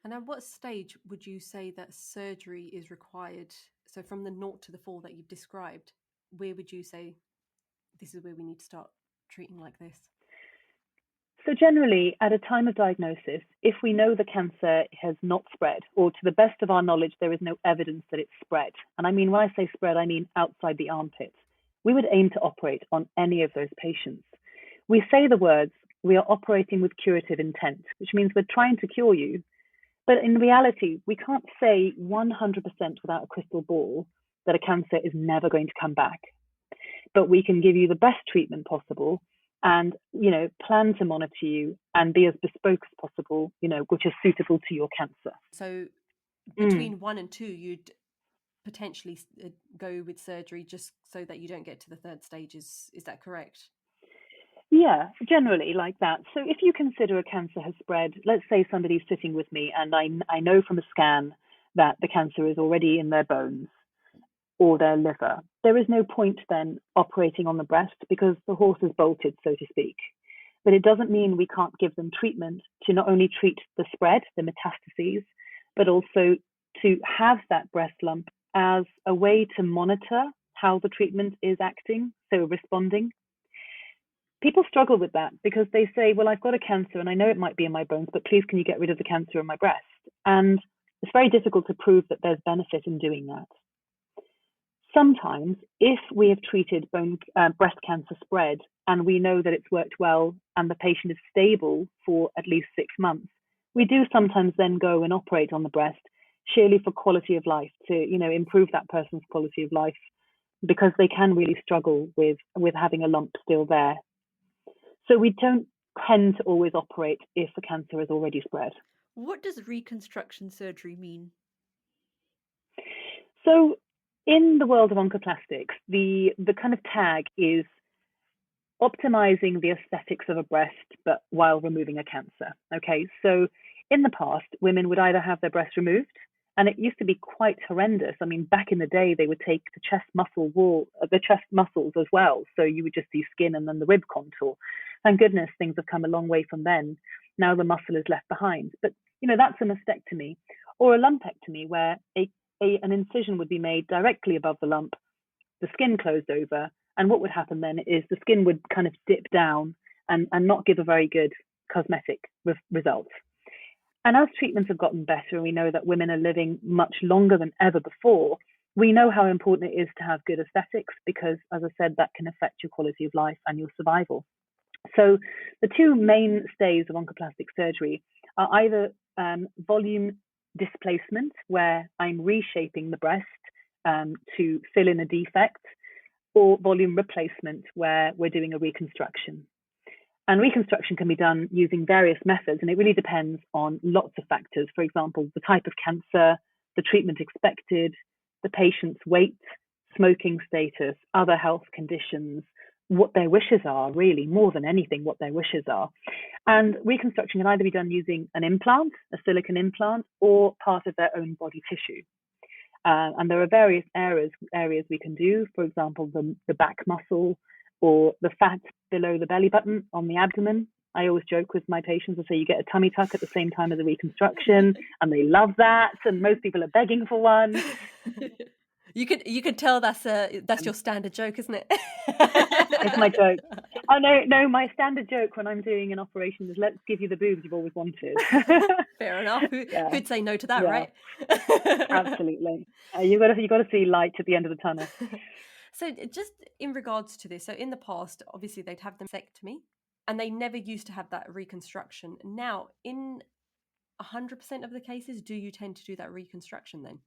And at what stage would you say that surgery is required? So from the 0 to the 4 that you've described, where would you say this is where we need to start treating like this? So generally, at a time of diagnosis, if we know the cancer has not spread, or to the best of our knowledge, there is no evidence that it's spread, and I mean, when I say spread, I mean outside the armpit, we would aim to operate on any of those patients. We say the words, we are operating with curative intent, which means we're trying to cure you. But in reality, we can't say 100% without a crystal ball that a cancer is never going to come back. But we can give you the best treatment possible and, plan to monitor you and be as bespoke as possible, which is suitable to your cancer. So between 1 and 2, you'd potentially go with surgery just so that you don't get to the 3rd stage. Is that correct? Yeah, generally like that. So if you consider a cancer has spread, let's say somebody's sitting with me and I know from a scan that the cancer is already in their bones or their liver, there is no point then operating on the breast because the horse is bolted, so to speak. But it doesn't mean we can't give them treatment to not only treat the spread, the metastases, but also to have that breast lump as a way to monitor how the treatment is acting, so responding. People struggle with that because they say, well, I've got a cancer and I know it might be in my bones, but please can you get rid of the cancer in my breast? And it's very difficult to prove that there's benefit in doing that. Sometimes, if we have treated breast cancer spread and we know that it's worked well and the patient is stable for at least 6 months, we do sometimes then go and operate on the breast, surely for quality of life, to improve that person's quality of life, because they can really struggle with having a lump still there. So we don't tend to always operate if the cancer has already spread. What does reconstruction surgery mean? So in the world of oncoplastics, the kind of tag is optimizing the aesthetics of a breast, but while removing a cancer. Okay, so in the past, women would either have their breast removed, and it used to be quite horrendous. I mean, back in the day, they would take the chest muscles as well. So you would just see skin and then the rib contour. Thank goodness things have come a long way from then. Now the muscle is left behind. But, that's a mastectomy or a lumpectomy where an incision would be made directly above the lump, the skin closed over. And what would happen then is the skin would kind of dip down and not give a very good cosmetic result. And as treatments have gotten better and we know that women are living much longer than ever before, we know how important it is to have good aesthetics because, as I said, that can affect your quality of life and your survival. So the two mainstays of oncoplastic surgery are either volume displacement, where I'm reshaping the breast to fill in a defect, or volume replacement, where we're doing a reconstruction. And reconstruction can be done using various methods, and it really depends on lots of factors. For example, the type of cancer, the treatment expected, the patient's weight, smoking status, other health conditions, what their wishes are, really, more than anything, what their wishes are. And reconstruction can either be done using an implant, a silicone implant, or part of their own body tissue. And there are various areas we can do, for example, the back muscle or the fat below the belly button on the abdomen. I always joke with my patients and say you get a tummy tuck at the same time as a reconstruction, and they love that, and most people are begging for one. You could tell that's your standard joke, isn't it? It's my joke. Oh no, my standard joke when I'm doing an operation is let's give you the boobs you've always wanted. Fair enough. Who'd say no to that, right? Absolutely. You got to see light at the end of the tunnel. So just in regards to this, so in the past, obviously they'd have the mastectomy, and they never used to have that reconstruction. Now, in 100% of the cases, do you tend to do that reconstruction then?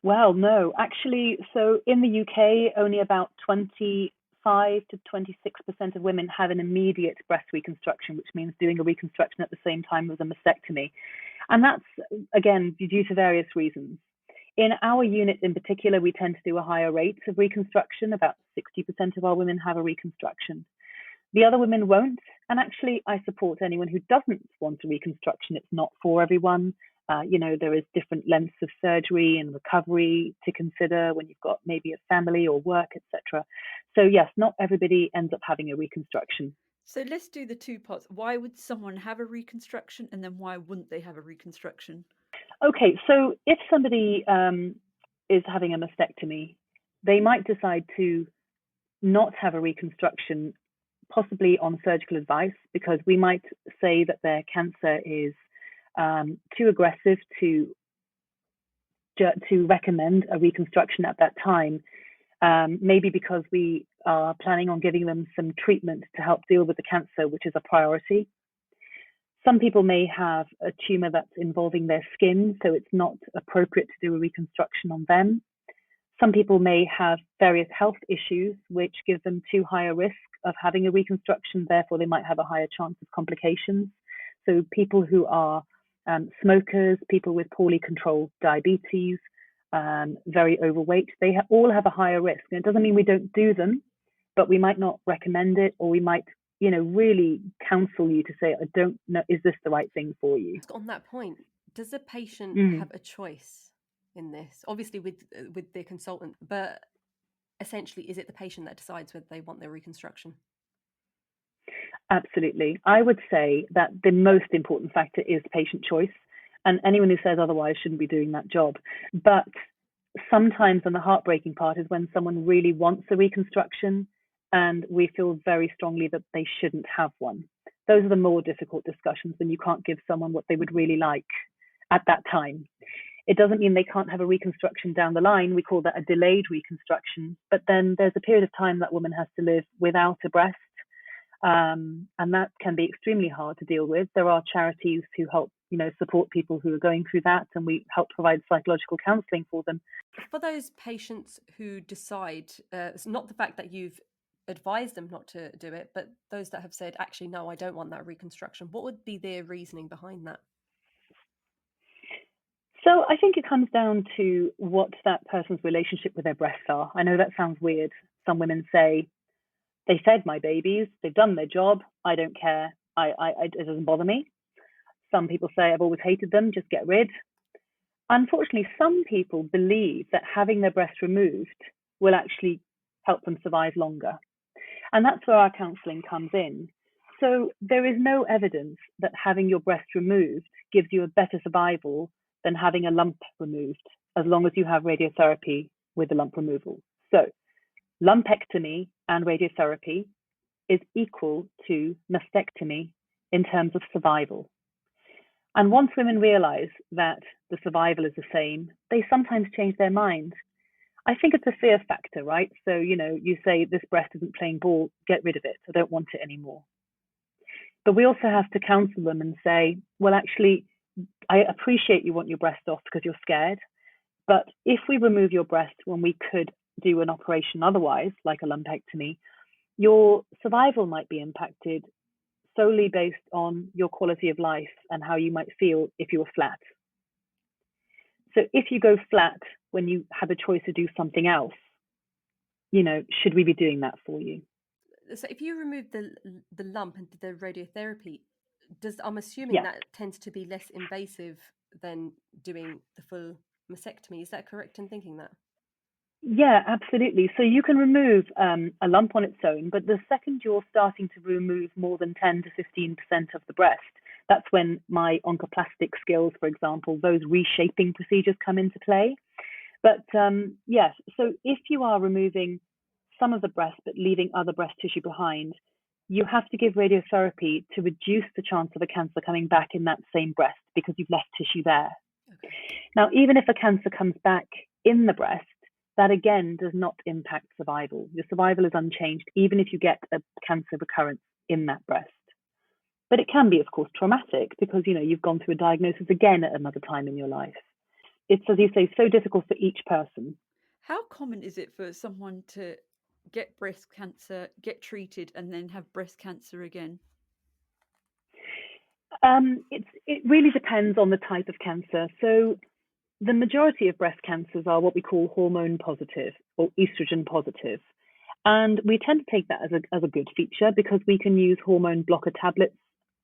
Well, no, actually, so in the UK, only about 25 to 26% of women have an immediate breast reconstruction, which means doing a reconstruction at the same time as a mastectomy. And that's, again, due to various reasons. In our unit in particular, we tend to do a higher rate of reconstruction. About 60% of our women have a reconstruction. The other women won't. And actually, I support anyone who doesn't want a reconstruction. It's not for everyone. There is different lengths of surgery and recovery to consider when you've got maybe a family or work, etc. So yes, not everybody ends up having a reconstruction. So let's do the two parts. Why would someone have a reconstruction, and then why wouldn't they have a reconstruction? Okay, so if somebody is having a mastectomy, they might decide to not have a reconstruction, possibly on surgical advice, because we might say that their cancer is too aggressive to recommend a reconstruction at that time. Maybe because we are planning on giving them some treatment to help deal with the cancer, which is a priority. Some people may have a tumor that's involving their skin, so it's not appropriate to do a reconstruction on them. Some people may have various health issues, which give them too high a risk of having a reconstruction, therefore they might have a higher chance of complications. So people who are smokers, people with poorly controlled diabetes, very overweight, they all have a higher risk. And it doesn't mean we don't do them, but we might not recommend it, or we might really counsel you to say, I don't know, is this the right thing for you? On that point, does a patient have a choice in this? Obviously with their consultant, but essentially, is it the patient that decides whether they want their reconstruction? Absolutely. I would say that the most important factor is patient choice, and anyone who says otherwise shouldn't be doing that job. But sometimes, and the heartbreaking part is when someone really wants a reconstruction and we feel very strongly that they shouldn't have one. Those are the more difficult discussions when you can't give someone what they would really like at that time. It doesn't mean they can't have a reconstruction down the line. We call that a delayed reconstruction. But then there's a period of time that woman has to live without a breast. And that can be extremely hard to deal with. There are charities who help, support people who are going through that, and we help provide psychological counselling for them. For those patients who decide, it's not the fact that you've advised them not to do it, but those that have said, actually, no, I don't want that reconstruction, what would be their reasoning behind that? So I think it comes down to what that person's relationship with their breasts are. I know that sounds weird. Some women say, they fed my babies, they've done their job, I don't care, it doesn't bother me. Some people say, I've always hated them, just get rid. Unfortunately, some people believe that having their breast removed will actually help them survive longer. And that's where our counselling comes in. So there is no evidence that having your breast removed gives you a better survival than having a lump removed, as long as you have radiotherapy with the lump removal. So lumpectomy and radiotherapy is equal to mastectomy in terms of survival. And once women realize that the survival is the same, they sometimes change their mind. I think it's a fear factor, right? So, you say this breast isn't playing ball, get rid of it. I don't want it anymore. But we also have to counsel them and say, well, actually, I appreciate you want your breast off because you're scared. But if we remove your breast when we could do an operation otherwise, like a lumpectomy, your survival might be impacted solely based on your quality of life and how you might feel if you were flat. So if you go flat when you have a choice to do something else, should we be doing that for you? So if you remove the lump and did the radiotherapy, I'm assuming Yeah. that tends to be less invasive than doing the full mastectomy. Is that correct in thinking that? Yeah, absolutely. So you can remove a lump on its own, but the second you're starting to remove more than 10 to 15% of the breast, that's when my oncoplastic skills, for example, those reshaping procedures come into play. But yes, so if you are removing some of the breast but leaving other breast tissue behind, you have to give radiotherapy to reduce the chance of a cancer coming back in that same breast because you've left tissue there. Okay. Now, even if a cancer comes back in the breast, that again does not impact survival. Your survival is unchanged, even if you get a cancer recurrence in that breast. But it can be, of course, traumatic because you've gone through a diagnosis again at another time in your life. It's, as you say, so difficult for each person. How common is it for someone to get breast cancer, get treated, and then have breast cancer again? It really depends on the type of cancer. So the majority of breast cancers are what we call hormone positive or estrogen positive. And we tend to take that as a good feature because we can use hormone blocker tablets.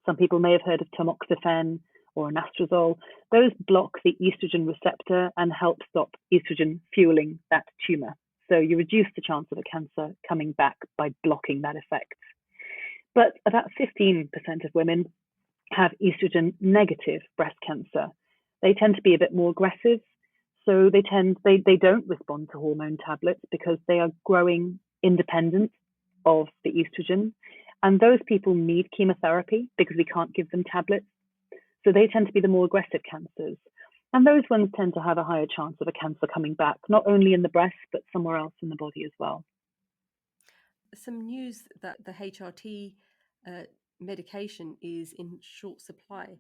Some people may have heard of tamoxifen or anastrozole. Those block the estrogen receptor and help stop estrogen fueling that tumor. So you reduce the chance of a cancer coming back by blocking that effect. But about 15% of women have estrogen negative breast cancer. They tend to be a bit more aggressive. So they don't respond to hormone tablets because they are growing independent of the estrogen. And those people need chemotherapy because we can't give them tablets. So they tend to be the more aggressive cancers. And those ones tend to have a higher chance of a cancer coming back, not only in the breast, but somewhere else in the body as well. Some news that the HRT medication is in short supply.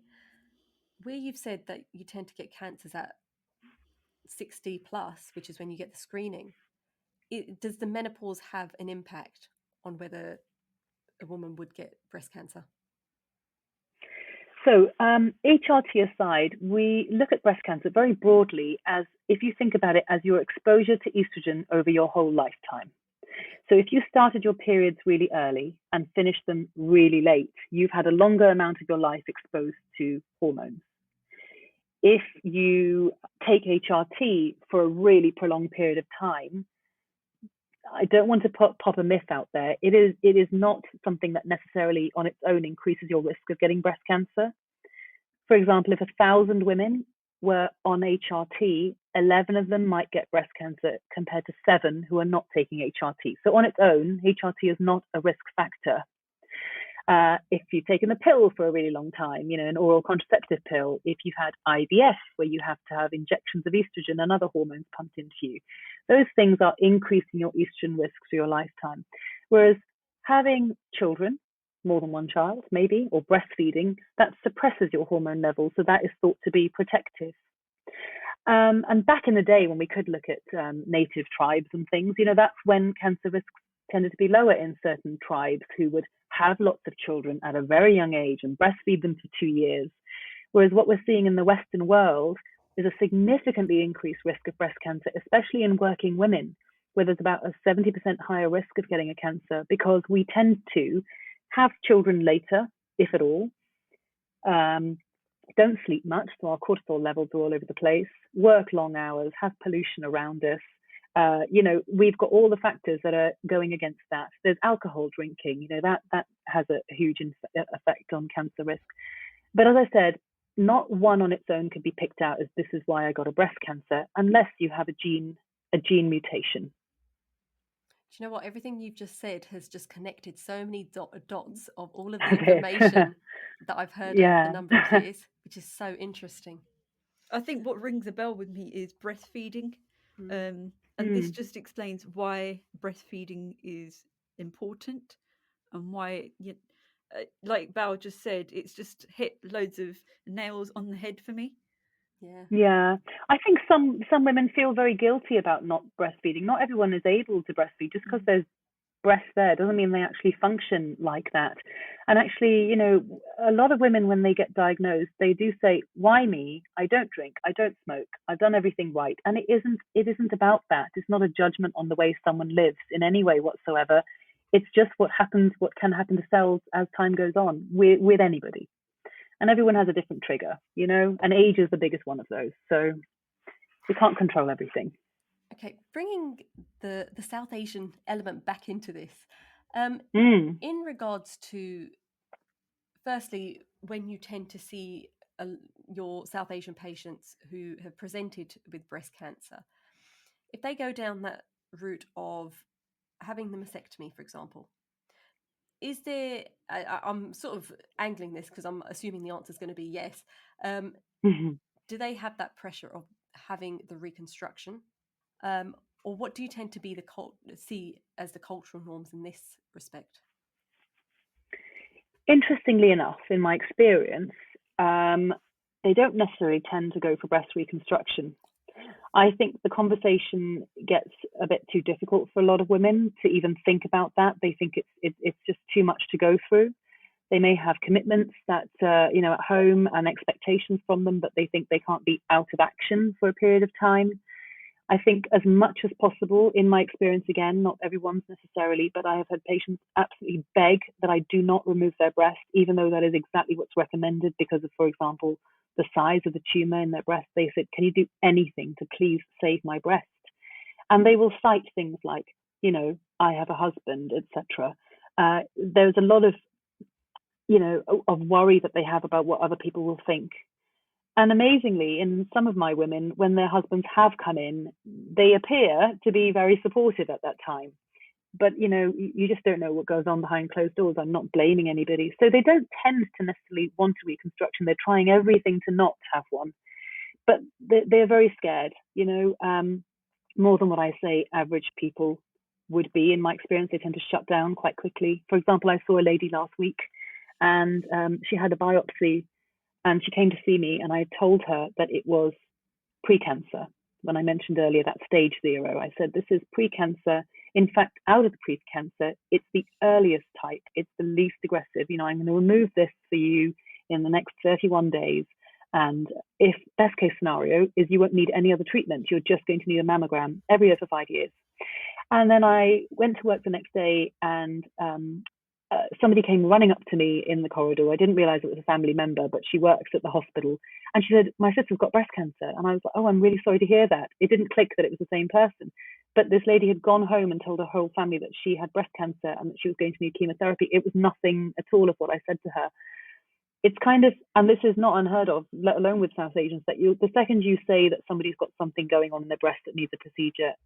Where you've said that you tend to get cancers at 60 plus, which is when you get the screening, does the menopause have an impact on whether a woman would get breast cancer? So, HRT aside, we look at breast cancer very broadly as if you think about it as your exposure to estrogen over your whole lifetime. So, if you started your periods really early and finished them really late, you've had a longer amount of your life exposed to hormones. If you take HRT for a really prolonged period of time, I don't want to pop a myth out there. It is not something that necessarily on its own increases your risk of getting breast cancer. For example, if 1,000 women were on HRT, 11 of them might get breast cancer compared to 7 who are not taking HRT. So on its own, HRT is not a risk factor. If you've taken a pill for a really long time, an oral contraceptive pill, if you've had IVF, where you have to have injections of estrogen and other hormones pumped into you, those things are increasing your estrogen risk for your lifetime. Whereas having children, more than one child, maybe, or breastfeeding, that suppresses your hormone levels. So that is thought to be protective. And back in the day when we could look at native tribes and things, that's when cancer risks tended to be lower in certain tribes who would have lots of children at a very young age and breastfeed them for 2 years. Whereas what we're seeing in the Western world is a significantly increased risk of breast cancer, especially in working women, where there's about a 70% higher risk of getting a cancer because we tend to have children later, if at all, don't sleep much, so our cortisol levels are all over the place, work long hours, have pollution around us. We've got all the factors that are going against that. There's alcohol drinking, that has a huge effect on cancer risk. But as I said, not one on its own could be picked out as this is why I got a breast cancer, unless you have a gene mutation. Do you know what? Everything you've just said has just connected so many dots of all of the information that I've heard over the number of years, which is so interesting. I think what rings a bell with me is breastfeeding. And this just explains why breastfeeding is important and why, like Bal just said, it's just hit loads of nails on the head for me. Yeah. Yeah, I think some women feel very guilty about not breastfeeding. Not everyone is able to breastfeed. Just because there's breast there doesn't mean they actually function like that. And actually, a lot of women when they get diagnosed, they do say, "Why me? I don't drink, I don't smoke, I've done everything right." And it isn't about that. It's not a judgment on the way someone lives in any way whatsoever. It's just what can happen to cells as time goes on with anybody. And everyone has a different trigger, and age is the biggest one of those. So we can't control everything. Okay, bringing the South Asian element back into this, Mm. in regards to, firstly, when you tend to see your South Asian patients who have presented with breast cancer, if they go down that route of having the mastectomy, for example, is there? I'm sort of angling this because I'm assuming the answer is going to be yes. Um, Mhm. do they have that pressure of having the reconstruction? Or what do you tend to be see as the cultural norms in this respect? Interestingly enough, in my experience, um, they don't necessarily tend to go for breast reconstruction. Oh, I think the conversation gets a bit too difficult for a lot of women to even think about that. They think it's just too much to go through. They may have commitments that at home and expectations from them, but they think they can't be out of action for a period of time. I think as much as possible, in my experience, again, not everyone's necessarily, but I have had patients absolutely beg that I do not remove their breast, even though that is exactly what's recommended because of, for example, the size of the tumor in their breast. They said, "Can you do anything to please save my breast?" And they will cite things like, "I have a husband," etc. There's a lot of worry that they have about what other people will think. And amazingly, in some of my women, when their husbands have come in, they appear to be very supportive at that time. But you just don't know what goes on behind closed doors. I'm not blaming anybody. So they don't tend to necessarily want a reconstruction. They're trying everything to not have one. But they're very scared, more than what I say average people would be. In my experience, they tend to shut down quite quickly. For example, I saw a lady last week and she had a biopsy and she came to see me, and I told her that it was precancer. When I mentioned earlier that stage 0, I said, "This is precancer. In fact, out of the precancer, it's the earliest type. It's the least aggressive. I'm going to remove this for you in the next 31 days. And if best case scenario is you won't need any other treatment, you're just going to need a mammogram every year for 5 years." And then I went to work the next day, and somebody came running up to me in the corridor. I didn't realize it was a family member, but she works at the hospital. And she said, "My sister's got breast cancer." And I was like, "Oh, I'm really sorry to hear that." It didn't click that it was the same person. But this lady had gone home and told her whole family that she had breast cancer and that she was going to need chemotherapy. It was nothing at all of what I said to her. It's kind of, and this is not unheard of, let alone with South Asians, that the second you say that somebody's got something going on in their breast that needs a procedure,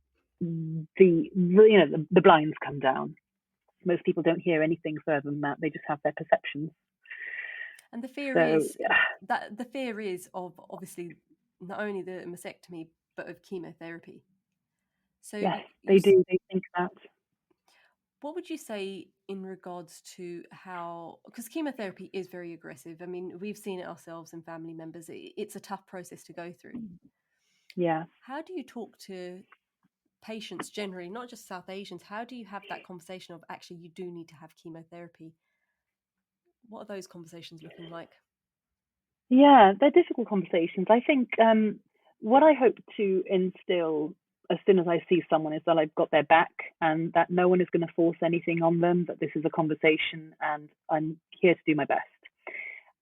the blinds come down. Most people don't hear anything further than that. They just have their perceptions. and the fear So is of obviously not only the mastectomy but of chemotherapy. So yes, they do. They think that. what would you say in regards to how, because chemotherapy is very aggressive. I mean, we've seen it ourselves and family members. It's a tough process to go through. Yeah. How do you talk to patients generally, not just South Asians? How do you have that conversation of actually you do need to have chemotherapy? What are those conversations looking like? Yeah, they're difficult conversations. I think what I hope to instill as soon as I see someone is that I've got their back and that no one is going to force anything on them, that this is a conversation and I'm here to do my best.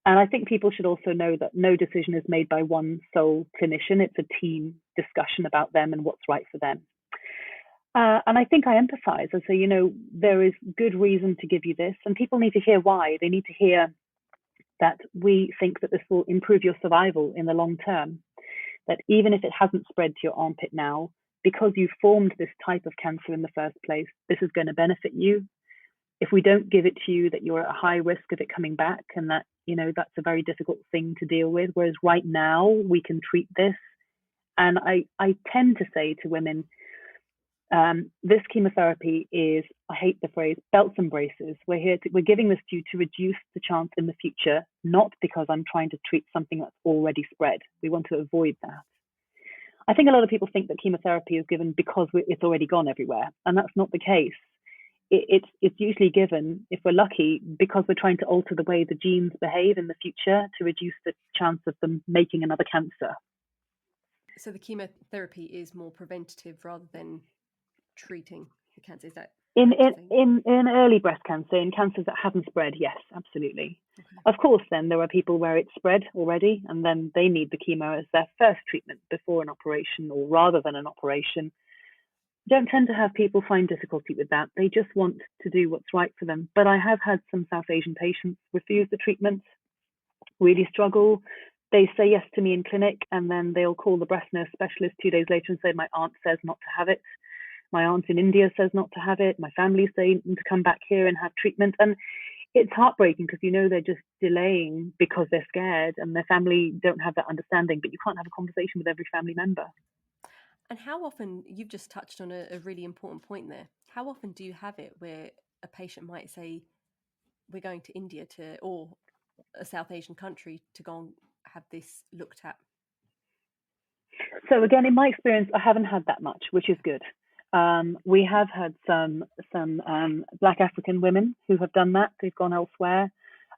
And I think people should also know that no decision is made by one sole clinician. It's a team discussion about them and what's right for them. And I think I empathize. I say, there is good reason to give you this, and people need to hear why. They need to hear that we think that this will improve your survival in the long term. That even if it hasn't spread to your armpit now, because you formed this type of cancer in the first place, this is going to benefit you. If we don't give it to you, that you're at a high risk of it coming back, and that that's a very difficult thing to deal with. Whereas right now we can treat this. And I tend to say to women, This chemotherapy is, I hate the phrase, belts and braces. We're giving this to you to reduce the chance in the future, not because I'm trying to treat something that's already spread. We want to avoid that. I think a lot of people think that chemotherapy is given because it's already gone everywhere, and that's not the case. It's usually given, if we're lucky, because we're trying to alter the way the genes behave in the future to reduce the chance of them making another cancer. So the chemotherapy is more preventative rather than treating the cancer. Is that in early breast cancer, in cancers that haven't spread? Yes, absolutely. Okay. Of course, then there are people where it's spread already, and then they need the chemo as their first treatment before an operation, or rather than an operation. Don't tend to have people find difficulty with that. They just want to do what's right for them. But I have had some South Asian patients refuse the treatment, really struggle. They say yes to me in clinic, and then they'll call the breast nurse specialist 2 days later and say, my aunt says not to have it. My aunt in India says not to have it. My family say to come back here and have treatment. And it's heartbreaking because they're just delaying because they're scared and their family don't have that understanding. But you can't have a conversation with every family member. And how often, you've just touched on a really important point there, how often do you have it where a patient might say, we're going to India or a South Asian country to go and have this looked at? So again, in my experience, I haven't had that much, which is good. We have had some Black African women who have done that. They've gone elsewhere.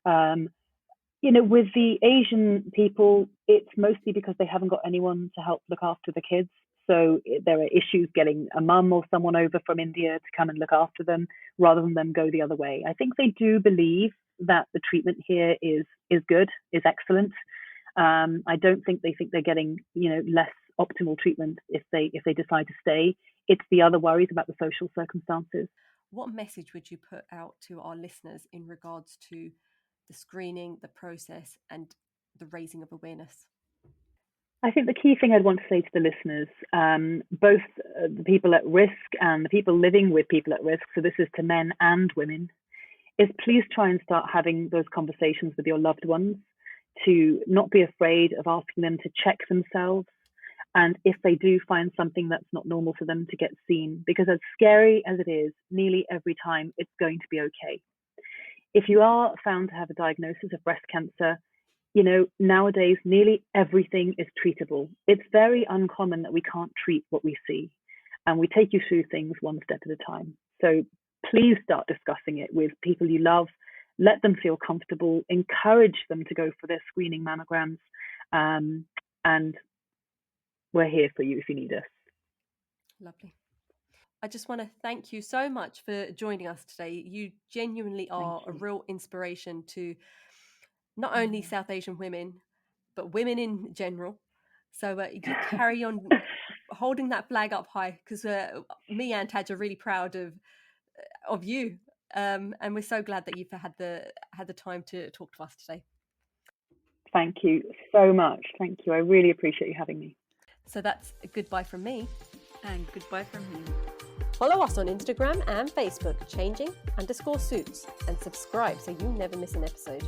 With the Asian people, it's mostly because they haven't got anyone to help look after the kids. So there are issues getting a mum or someone over from India to come and look after them rather than them go the other way. I think they do believe that the treatment here is good, is excellent. I don't think they think they're getting, less optimal treatment if they decide to stay. It's the other worries about the social circumstances. What message would you put out to our listeners in regards to the screening, the process, and the raising of awareness? I think the key thing I'd want to say to the listeners, both the people at risk and the people living with people at risk, so this is to men and women, is please try and start having those conversations with your loved ones, to not be afraid of asking them to check themselves. And if they do find something that's not normal for them, to get seen, because as scary as it is, nearly every time it's going to be okay. If you are found to have a diagnosis of breast cancer, nowadays nearly everything is treatable. It's very uncommon that we can't treat what we see, and we take you through things one step at a time. So please start discussing it with people you love. Let them feel comfortable, encourage them to go for their screening mammograms, and we're here for you if you need us. Lovely. I just want to thank you so much for joining us today. You genuinely are a real inspiration to not only South Asian women, but women in general. So you carry on holding that flag up high, because me and Taj are really proud of you. And we're so glad that you've had the time to talk to us today. Thank you so much. Thank you. I really appreciate you having me. So that's a goodbye from me. And goodbye from me. Follow us on Instagram and Facebook, changing_suits, and subscribe so you never miss an episode.